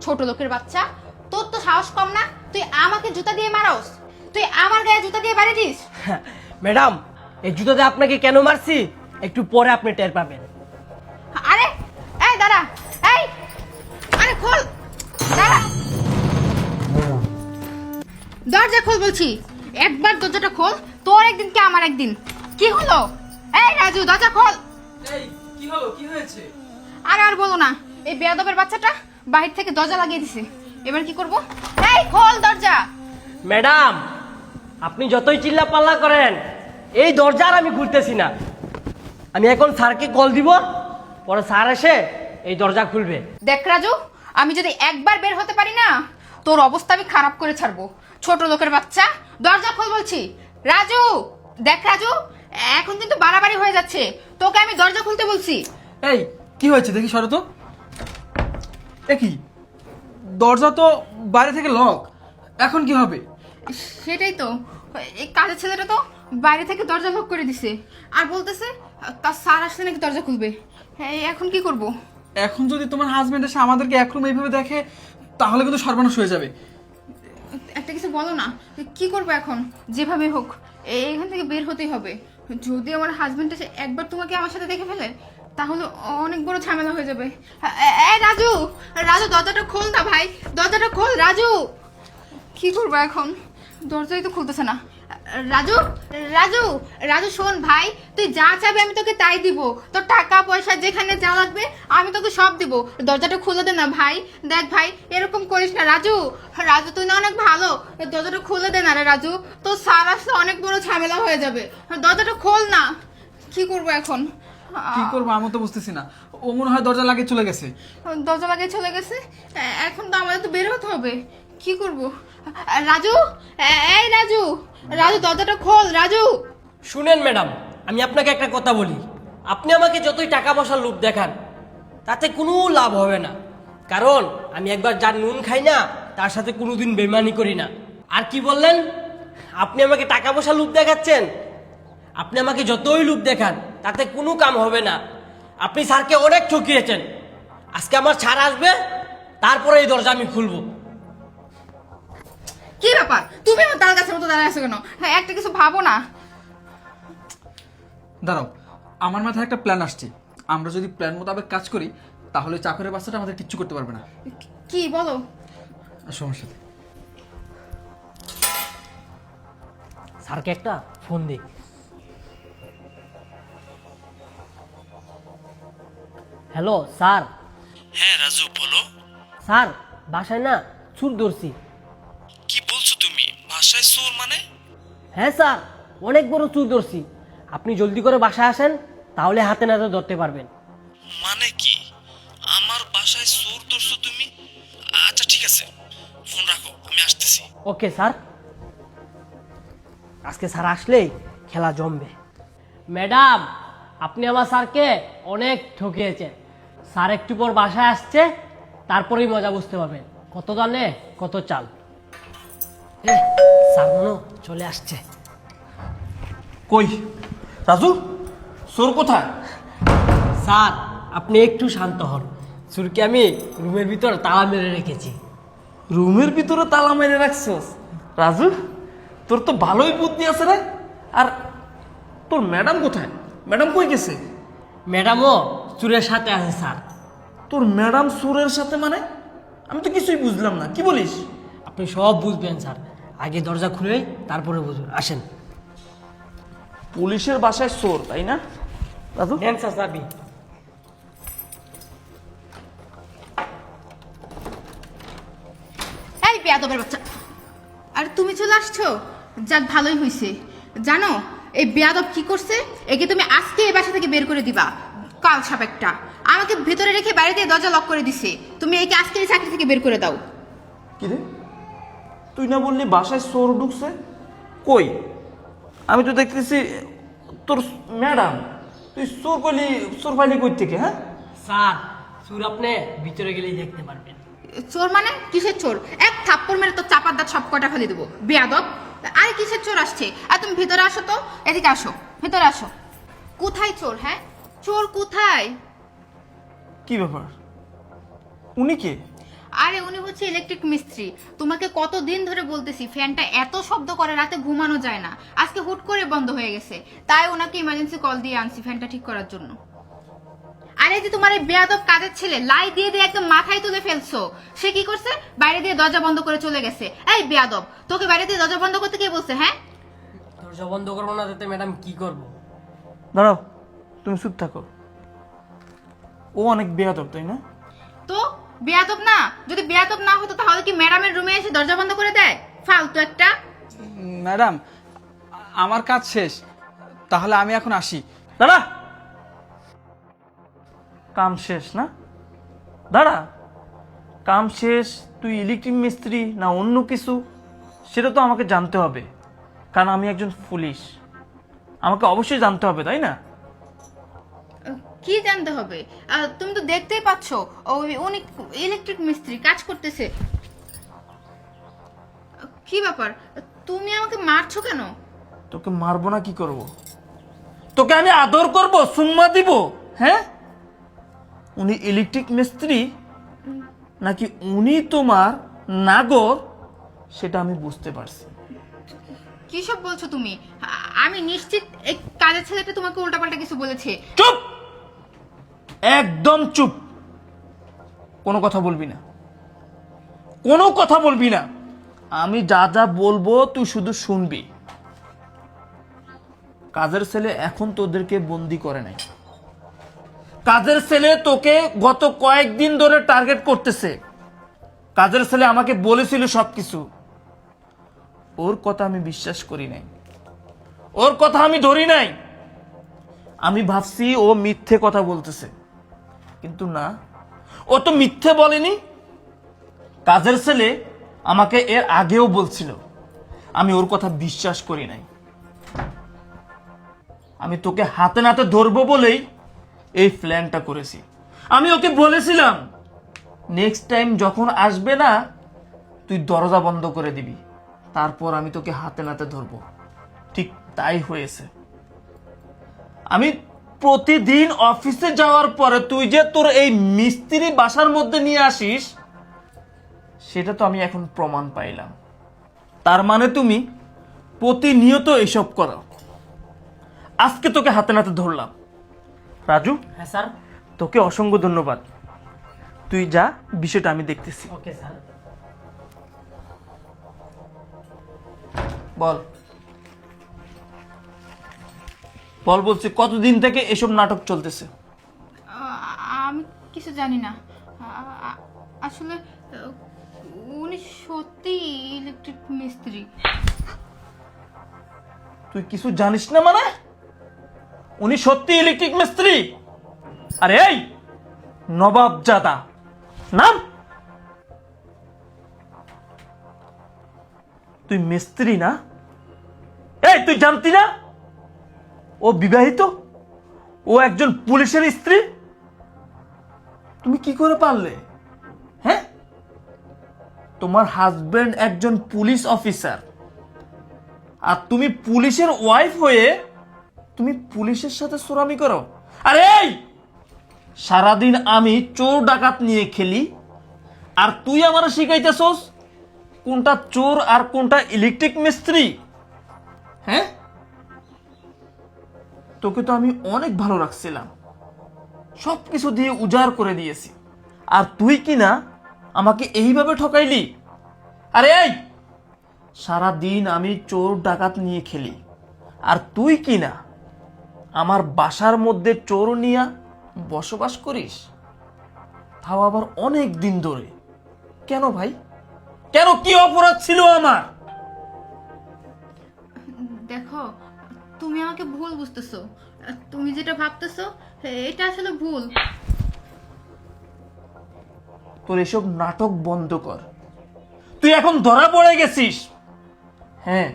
ছোট লোকের বাচ্চা, তোর তো সাহস কম না? তুই আমাকে জুতা দিয়ে মারস? তুই আমার গায়ে জুতা দিয়ে বাড়ি দিস? ম্যাডাম, এই জুতোতে আপনাকে কেন মারছি একটু পরে আপনি টের পাবেন। আরে এই দাঁড়া, এই আরে খোল, দাঁড়া, দরজা খোল বলছি। একবার দরজাটা খোল, তোর একদিন কি আমার একদিন। কি হলো? এই রাজু, দরজা খোল। এই কি হলো, কি হয়েছে? আর বলো না, এই বেয়াদবের বাচ্চাটা বাহির থেকে দরজা লাগিয়ে দিছে। এবার কি করব? এই খোল দরজা। ম্যাডাম, আপনি যতই চিল্লা পাল্লা করেন এই দরজা আর আমি খুলতেছি না। আমি এখন স্যারকে কল দিব, পরে স্যার এসে এই দরজা খুলবে। দেখ রাজু, আমি যদি একবার বের হতে পারি না, তোর অবস্থা আমি খারাপ করে ছাড়বো। ছোট লোকের বাচ্চা, দরজা খোল বলছি। রাজু, দেখ রাজু, এখন কিন্তু বাড়াবাড়ি হয়ে যাচ্ছে। তোকে আমি দরজা খুলতে বলছি। এই কি হয়েছে দেখি, সরো তো। এ কি, দরজা তো বাইরে থেকে লক, এখন কি হবে? সেটাই তো, এই কাজের ছেলেটা তো বাইরে থেকে দরজা লক করে দিছে আর বলতেছে তার স্যার আসলে নাকি দরজা খুলবে। এখন কি করব? এখন যদি তোমার হাজবেন্ড এসে আমাদেরকে এক রুম এইভাবে দেখে, তাহলে কিন্তু সর্বনাশ হয়ে যাবে। একটা কিছু বলো না, কি করবো এখন? যেভাবে হোক এখান থেকে বের হতেই হবে। যদি আমার হাজবেন্ড এসে একবার তোমাকে আমার সাথে দেখে ফেলে, তাহলে অনেক বড় ঝামেলা হয়ে যাবে। এই রাজু, রাজু দরজাটা খোল না ভাই, দরজাটা খোল রাজু। কি করবো এখন? দরজাই তো খুলতেছে না। রাজু, রাজু, রাজু শোন ভাই, তুই যা চাবি আমি তোকে তাই দিব। তোর টাকা পয়সা যেখানে যা লাগবে আমি তোকে সব দিব। দরজাটা খুলে দে না ভাই। দেখ ভাই, এরকম করিস না রাজু। রাজু তুই না অনেক ভালো, দরজাটা খুলে দে না রে রাজু। তোর স্যার আসলে অনেক বড় ঝামেলা হয়ে যাবে। দরজাটা খোল না। কি করবো এখন? কি করবো আমি তো বুঝতেছি না। ও মনে হয় দরজা লাগিয়ে চলে গেছে। দরজা লাগিয়ে চলে গেছে। এখন তো আমাদের তো বের হতে হবে। কি করব? রাজু, এই রাজু, রাজু দরজাটা খোল রাজু। শুনেন ম্যাডাম, আমি আপনাকে একটা কথা বলি। আপনি আমাকে যতই টাকা পয়সার লোভ দেখান, তাতে কোনো লাভ হবে না। কারণ আমি একবার যার নুন খাই না, তার সাথে কোনোদিন বেইমানি করি না। আর কি বললেন? আপনি আমাকে টাকা পয়সা লোভ দেখাচ্ছেন? আপনি আমাকে যতই লোভ দেখান, তাতে কোনো কাম হবে না। আপনি স্যারকে অনেক ঠকিয়েছেন। আজকে আমার ছাড় আসবে, তারপরে এই দরজা আমি খুলবো। কি ব্যাপার, তুমি আমার তাল গাছের মতো দাঁড়ায় আছো কেন? একটা কিছু ভাবো না। দাঁড়াও, আমার মাথায় একটা প্ল্যান আসছে। আমরা যদি প্ল্যান মোতাবেক কাজ করি, তাহলে চাকরের বাচ্চাটা আমাদের কিচ্ছু করতে পারবে না। কি বলো? সমস্যা নেই। স্যারকে একটা ফোন দিই। Hello sir. হ্যাঁ রাজু, বলো। স্যার, বাসায় না চুর ধরছি। কি বলছো তুমি? ভাষায় চোর মানে? হ্যাঁ স্যার, অনেক বড় চুর ধরছি। আপনি জলদি করে বাসায় আসেন, তাহলে হাতে নাতে ধরতে পারবেন। মানে কি? আমার বাসায় চোর ধরছো তুমি? আচ্ছা ঠিক আছে, ফোন রাখো, আমি আসতেছি। Okay sir. আজকে স্যার আসলেই খেলা জমবে। ম্যাডাম, আপনি আমার স্যারকে অনেক ঠকিয়েছেন। স্যার একটু পর বাসায় আসছে, তারপরেই মজা বুঝতে পারবেন। কত দানে কত চাল। স্যার মনে হয় চলে আসছে। কই রাজু, চোর কোথায়? স্যার, আপনি একটু শান্ত হন। চুরকে আমি রুমের ভিতর তালা মেরে রেখেছি। রুমের ভিতরে তালা মেরে রাখছস? রাজু, তোর তো ভালোই বুদ্ধি আছে রে। আর তোর ম্যাডাম কোথায়? ম্যাডাম কই গেছে? ম্যাডামও চুরের সাথে আছে স্যার। তোর ম্যাডাম চোরের সাথে মানে? আমি তো কিছুই বুঝলাম না, কি বলিস? আপনি সব বুঝবেন স্যার, আগে দরজা খুলে তারপরে বুঝবেন। আসেন। পুলিশের বাসায় চোর, তাই না রাজু? দেন স্যার চাবি। এই বেয়াদবের বাচ্চা, আর তুমি চলে আসছো? যাক ভালোই হয়েছে। জানো এই বেয়াদব কি করছে? একে তুমি আজকে এই বাসা থেকে বের করে দিবা। কাল সাপ একটা আমাকে ভেতরে রেখে বাইরে দিয়ে দরজা লক করে দিছে। তুমি একে আজকে এই চাকরি থেকে বের করে দাও। কি রে, তুই না বললি বাসায় চোর ঢুকছে? কই, আমি তো দেখতেছি তোর ম্যাডাম। তুই চোর করলি, চোর পাইলি কই থেকে? হ্যাঁ স্যার, চুর আপনি ভিতরে গেলেই দেখতে পারবেন। চোর মানে কিসের চোর? এক থাপ্পড় মেরে তো চাপার দাঁত সব কটা ফেলে দেবো বেয়াদব। আরে কিসের চোর আসছে? আর তুমি ভেতরে আসো তো, এদিকে আসো, ভেতরে আসো। কোথায় চোর? হ্যাঁ, চোর কোথায়? কি ব্যাপার, উনি কে? আরে উনি হচ্ছে ইলেকট্রিক মিস্ত্রি। তোমাকে কতদিন ধরে বলতেছি ফ্যানটা এত শব্দ করে রাতে ঘুমানো যায় না, আজকে হুট করে বন্ধ হয়ে গেছে, তাই ওনাকে ইমার্জেন্সি কল দিয়ে আনছি ফ্যানটা ঠিক করার জন্য। আরে যে তোমার এই বেয়াদব কাজের ছেলে লাই দিয়ে দিয়ে একদম মাথায় তুলে ফেলছো, সে কি করছে, বাইরে দিয়ে দরজা বন্ধ করে চলে গেছে। এই বেয়াদব, তোকে বাইরে দিয়ে দরজা বন্ধ করতে কে বলছে? হ্যাঁ, দরজা বন্ধ করবো না তাতে ম্যাডাম কি করব? দাঁড়াও, তুমি চুপ থাকো। ও অনেক বেয়াদব, তাই না? তো বেয়াদব না? যদি বেয়াদব না হতো তাহলে কি ম্যাডামের রুমে এসে দরজা বন্ধ করে দেয়? ফালতু একটা। ম্যাডাম, আমার কাজ শেষ, তাহলে আমি এখন আসি। দাঁড়া, কাম শেষ না? দাঁড়া, কাম শেষ, তুই ইলেকট্রিক মিস্ত্রি না অন্য কিছু সেটা তো আমাকে জানতে হবে, কারণ আমি একজন পুলিশ, আমাকে অবশ্যই জানতে হবে, তাই না? কি জানতে হবে? তুমি তো দেখতেই পাচ্ছ উনি ইলেকট্রিক মিস্ত্রি কাজ করতেছে। কি ব্যাপার, তুমি আমাকে মারছো কেন? তোকে মারবো না কি করব? তোকে আমি আদর করব, সুম্মা দিব? হ্যাঁ, উনি ইলেকট্রিক মিস্ত্রি নাকি উনি তোমার নাগর সেটা আমি বুঝতে পারছি। কি সব বলছো তুমি? আমি নিশ্চিত এই কাজের ছেলেটা তোমাকে উল্টাপাল্টা কিছু বলেছে। চুপ, একদম চুপ, কোনো কথা বলবি না, কোনো কথা বলবি না। আমি যা যা বলবো তুই শুধু শুনবি। কাজের ছেলে এখন তোদেরকে বন্দি করে নাই, কাজের ছেলে তোকে গত কয়েকদিন ধরে টার্গেট করতেছে। কাজের ছেলে আমাকে বলেছিল সবকিছু, ওর কথা আমি বিশ্বাস করি নাই, ওর কথা আমি ধরি নাই। আমি ভাবছি ও মিথ্যে কথা বলতেছে, কিন্তু না, ও তো মিথ্যে বলেনি। কাজের ছেলে আমাকে এর আগেও বলছিল, আমি ওর কথা বিশ্বাস করি নাই। আমি তোকে হাতে নাতে ধরবো বলেই এই প্ল্যানটা করেছি। আমি ওকে বলেছিলাম নেক্সট টাইম যখন আসবে না তুই দরজা বন্ধ করে দিবি, তারপর আমি তোকে হাতে নাতে ধরবো। ঠিক তাই হয়েছে। আমি প্রতিদিন অফিসে যাওয়ার পরে তুই যে তোর এই মিস্ত্রি বাসার মধ্যে নিয়ে আসিস সেটা তো আমি এখন প্রমাণ পাইলাম। তার মানে তুমি প্রতিনিয়ত এসব করো। আজকে তোকে হাতে নাতে ধরলাম। রাজু, হ্যাঁ স্যার। তোকে অসংখ্য ধন্যবাদ। তুই যা, বিষয়টা আমি দেখতেছি। Okay sir. বল বল বলছি, কতদিন থেকে এসব নাটক চলতেছে? আমি কিছু জানি না। আসলে উনি সত্যি ইলেকট্রিক মিস্ত্রি। তুই কিছু জানিস না মানে? উনি সত্যি ইলেকট্রিক মিস্ত্রি? আরে এই নবাবজাদা নাম, তুই মিস্ত্রি না? এই তুই জানতি না ও বিবাহিত, ও একজন পুলিশের স্ত্রী? তুমি কি করে পারলে? হ্যাঁ, তোমার হাজবেন্ড একজন পুলিশ অফিসার, আর তুমি পুলিশের ওয়াইফ হয়ে তুমি পুলিশের সাথে সোরামি করো? আরে এই সারাদিন আমি চোর ডাকাত নিয়ে খেলি, আর তুই আমার শিখাইতেছস কোনটা চোর আর কোনটা ইলেকট্রিক মিস্ত্রি? হ্যাঁ, তোকে তো আমি অনেক ভালো রাখছিলাম, সবকিছু দিয়ে উজাড় করে দিয়েছি, আর তুই কি না আমাকে এইভাবে ঠকাইলি? আরে এই সারাদিন আমি চোর ডাকাত নিয়ে খেলি, আর তুই কি না আমার বাসার মধ্যে চোর নিয়া বসবাস করিস, তাও আবার অনেক দিন ধরে। কেন ভাই, কেন? কি অপরাধ ছিল আমার? দেখো, তুমি আমাকে ভুল বুঝতেছো। তুমি যেটা ভাবতেছো এটা আসলে ভুল। তোর এসব নাটক বন্ধ কর। তুই এখন ধরা পড়ে গেছিস। হ্যাঁ,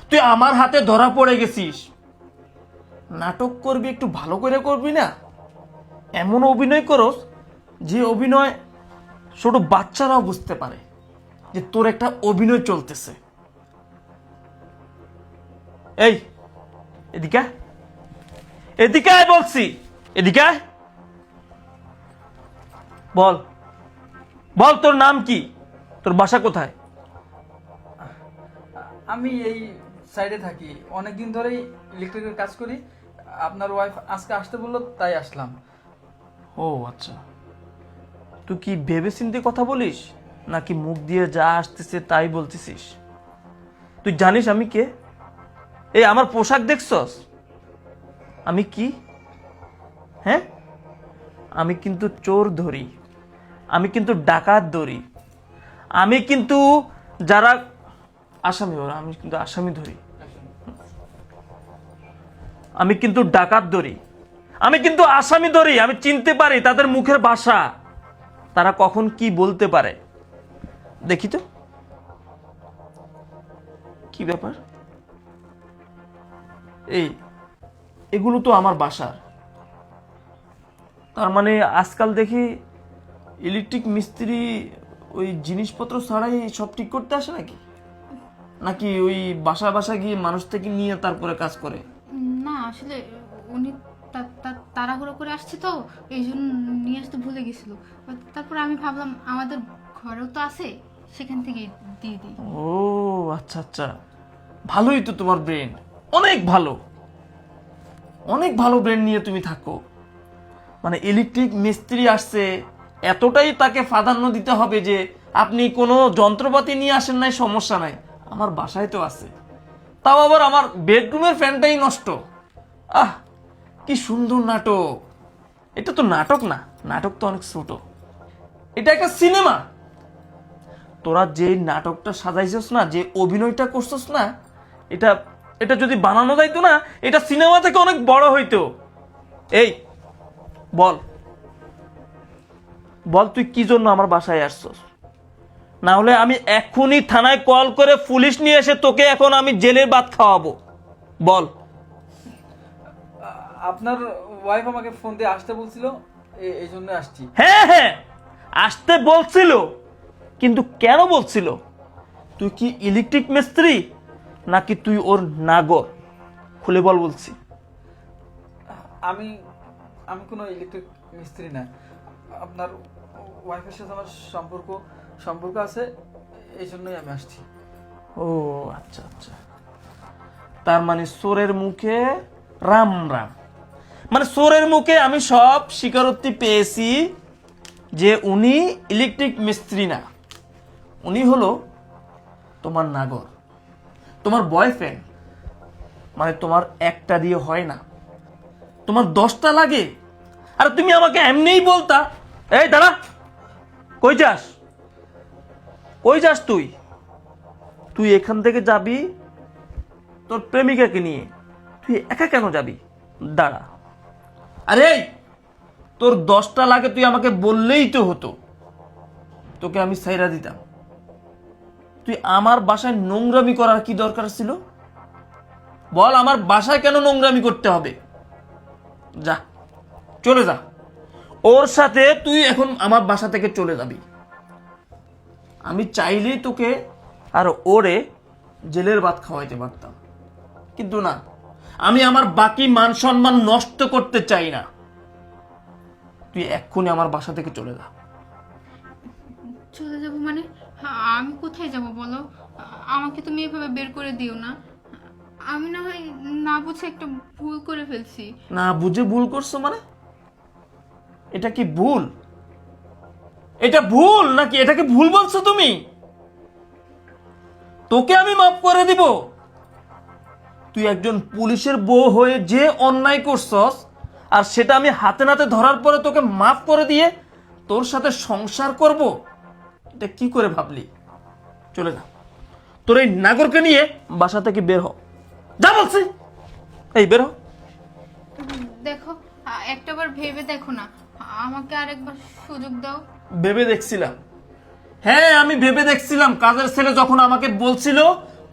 তুই আমার হাতে ধরা পড়ে গেছিস। নাটক করবি একটু ভালো করে করবি না? এমন অভিনয় করস যে অভিনয় ছোট বাচ্চারাও বুঝতে পারে যে তোর একটা অভিনয় চলতেছে। এই এদিকে আয়। এদিকে আয় বলছি, এদিকে আয়। বল বল তোর নাম কি, তোর বাসা কোথায়? আমি এই সাইডে থাকি, অনেকদিন ধরেই ইলেকট্রিকের কাজ করি। আপনার ওয়াইফ আজকে আসতে বললো, তাই আসলাম। ও আচ্ছা, তুই কি ভেবে চিন্তে কথা বলিস নাকি মুখ দিয়ে যা আসতেছে তাই বলতেছিস? তুই জানিস আমি কে? এই আমার পোশাক দেখছস? আমি কি? হ্যাঁ, আমি কিন্তু চোর ধরি, আমি কিন্তু ডাকাত ধরি, আমি কিন্তু যারা আসামি, ওরা আমি কিন্তু আসামি ধরি, আমি কিন্তু ডাকাত ধরি, আমি কিন্তু আসামি ধরি। আমি চিনতে পারি তাদের মুখের ভাষা, তারা কখন কি বলতে পারে। দেখি তো কি ব্যাপার। এগুলো তো আমার বাসার, তার মানে আজকাল দেখি ইলেকট্রিক মিস্ত্রি ওই জিনিসপত্র ছাড়াই সব ঠিক করতে আসে নাকি? নাকি ওই বাসা গিয়ে মানুষ থেকে নিয়ে তারপরে কাজ করে? না আসলে উনি তাড়াহুড়ো করে আসছে তো, এই জন্য নিয়ে আসতে ভুলে গেছিল। তারপর আমি ভাবলাম আমাদের ঘরেও তো আছে, সেখান থেকে দিয়ে দিই। ও আচ্ছা আচ্ছা, ভালোই তো তোমার ব্রেন, অনেক ভালো, অনেক ভালো ব্রেন নিয়ে তুমি থাকো। মানে ইলেকট্রিক মিস্ত্রি আসছে, এতটাই তাকে প্রাধান্য দিতে হবে যে আপনি কোনো যন্ত্রপাতি নিয়ে আসেন নাই, সমস্যা নাই, আমার বাসায় তো আছে, তাও আবার আমার বেডরুমের ফ্যানটাই নষ্ট। আহ কি সুন্দর নাটক! এটা তো নাটক না, নাটক তো অনেক ছোট, এটা একটা সিনেমা। তোরা যে নাটকটা সাজাইছস না, যে অভিনয়টা করছস না, এটা এটা যদি বানানো যাইতো না, এটা সিনেমা থেকে অনেক বড় হইতো। এই বল বল তুই কি জন্য আমার বাসায় আসছস? না হলে আমি এখনই থানায় কল করে পুলিশ নিয়ে এসে তোকে এখন আমি জেলের ভাত খাওয়াবো। বল। আপনার ওয়াইফ আমাকে ফোন দিয়ে আসতে বলছিল, এই জন্য আসছি। হ্যাঁ হ্যাঁ, আসতে বলছিল, কিন্তু কেন বলছিল? তুই কি ইলেকট্রিক মিস্ত্রি নাকি তুই ওর নাগর? খুলে বল বলছি। আমি আমি কোনো ইলেকট্রিক মিস্ত্রি না। আপনার ওয়াইফের সাথে আমার সম্পর্ক আছে, এই জন্যই আমি আসছি। ও আচ্ছা আচ্ছা, তার মানে চোরের মুখে রাম রাম, মানে চোরের মুখে আমি সব স্বীকারোক্তি পেয়েছি যে উনি ইলেকট্রিক মিস্ত্রি না, উনি হলো তোমার নাগর, তোমার বয়ফ্রেন্ড। মানে তোমার একটা দিয়ে হয় না, তোমার 10টা লাগে। আর তুমি আমাকে এমনিই বলতা, এই দাঁড়া, কই যাস, কই যাস তুই? তুই এখান থেকে যাবি তোর প্রেমিকাকে নিয়ে, তুই একা কেন যাবি? দাঁড়া, আরে তোর 10টা লাগে, তুই আমাকে বললেই তো হতো, তোকে আমি সাইরা দিতাম। তুই আমার বাসায় নোংরামি করার কি দরকার ছিল? বল, আমার বাসায় কেন নোংরামি করতে হবে? যা, চলে যা, ওর সাথে তুই এখন আমার বাসা থেকে চলে যাবি। আমি চাইলেই তোকে আর ওরে জেলের ভাত খাওয়াইতে পারতাম, কিন্তু না, আমি আমার বাকি মান সম্মান নষ্ট করতে চাই না। তুই এক্ষুনি আমার বাসা থেকে চলে যা। চলে যাব মানে? আমি কোথায় যাব বলো? আমাকে তুমি এভাবে বের করে দিও না। আমি না হয় না বুঝে একটা ভুল করে ফেলছি। না বুঝে ভুল করছো মানে? এটা কি ভুল? এটা ভুল নাকি এটাকে ভুল বলছো তুমি? তোকে আমি মাফ করে দিব। তুই একজন পুলিশের বউ হয়ে যে অন্যায় করছস, আর সেটা আমি হাতে নাতে ধরার পরে তোকে মাফ করে দিয়ে তোর সাথে সংসার করব, এটা কি করে ভাবলি? চলে যা, তোর এই নাগরকে নিয়ে বাসা থেকে বের হ, যা বলছি। এই বের হ। দেখো, একটাবার ভেবে দেখো না, আমাকে আরেকবার সুযোগ দাও। ভেবে দেখছিলাম, হ্যাঁ আমি ভেবে দেখছিলাম। কাজের ছেলে যখন আমাকে বলছিল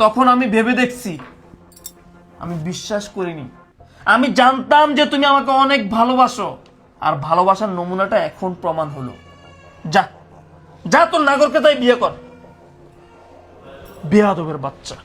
তখন আমি ভেবে দেখছি, আমি বিশ্বাস করিনি। আমি জানতাম যে তুমি আমাকে অনেক ভালোবাসো, আর ভালোবাসার নমুনাটা এখন প্রমাণ হলো। যা যা, তোর নাগরকে তাই বিয়ে কর, বেয়াদবের বাচ্চা।